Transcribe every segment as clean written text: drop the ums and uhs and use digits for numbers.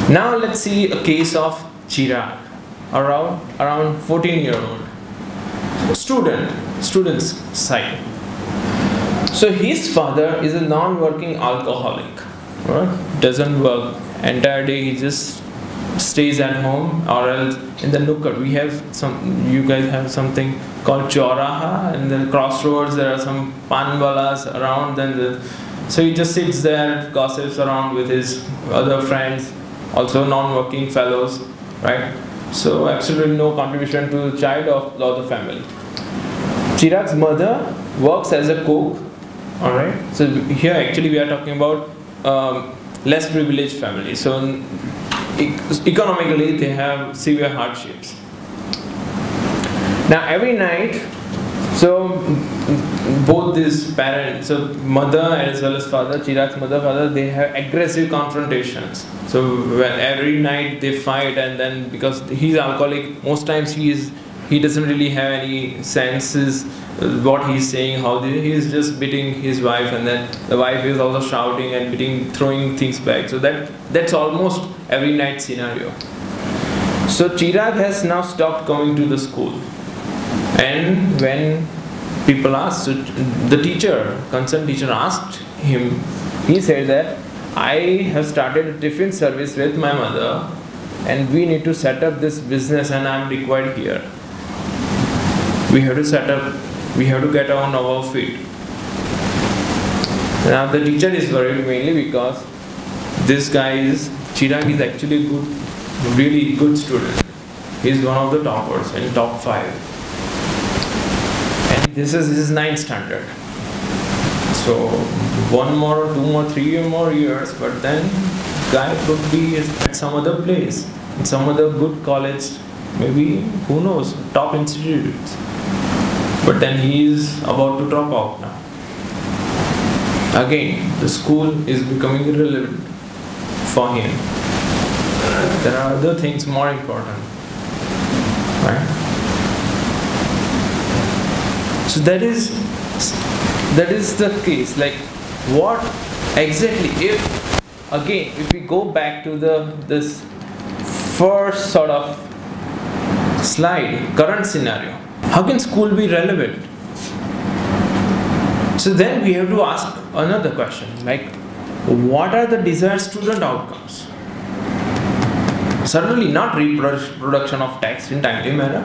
Now let's see a case of Chirag, around 14-year-old student's side. So his father is a non-working alcoholic, right? Doesn't work entire day. He just stays at home, or else in the Nukkad we have you guys have something called Chauraha, and the crossroads there are some panwalas around. So he just sits there, gossips around with his other friends, also non-working fellows, right? So absolutely no contribution to the child or the family. Chirag's mother works as a cook. All right. So here actually we are talking about less privileged families. So economically they have severe hardships. Now every night, so both these parents, so mother as well as father, Chirag's father, they have aggressive confrontations. So when every night they fight, and then because he's alcoholic, most times he doesn't really have any senses what he's saying, he is just beating his wife, and then the wife is also shouting and beating, throwing things back. So that's almost every night scenario. So Chirag has now stopped coming to the school, and when people asked, so the concerned teacher asked him, he said that I have started a tiffin service with my mother, and we need to set up this business, and I'm required here. We have to get on our feet. Now the teacher is worried mainly because this guy Chirag is actually really good student. He's one of the toppers in top 5. And this is his 9th standard. So 1 more, 2 more, 3 more years, but then guy could be at some other place, in some other good college, maybe, who knows, top institutes. But then he is about to drop out now. Again, the school is becoming irrelevant for him. There are other things more important, right? So that is the case. Like, what exactly? If we go back to this first sort of slide, current scenario. How can school be relevant? So then we have to ask another question, like, what are the desired student outcomes? Certainly not reproduction of text in timely manner.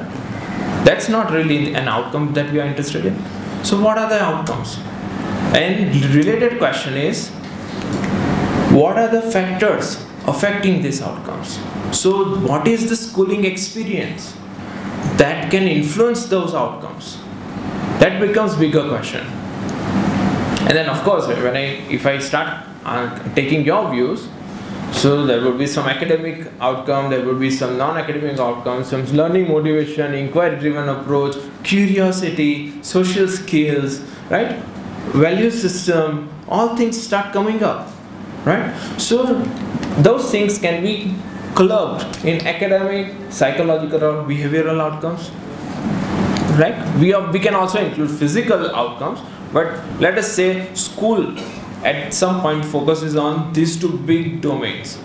That's not really an outcome that we are interested in. So what are the outcomes? And related question is, what are the factors affecting these outcomes? So what is the schooling experience that can influence those outcomes? That becomes bigger question. And then of course, if I start taking your views, so there will be some academic outcome, there will be some non-academic outcomes, some learning motivation, inquiry-driven approach, curiosity, social skills, right? Value system, all things start coming up, right? So those things can be clubbed in academic, psychological, or behavioral outcomes, right? We can also include physical outcomes, but let us say school at some point focuses on these 2 big domains.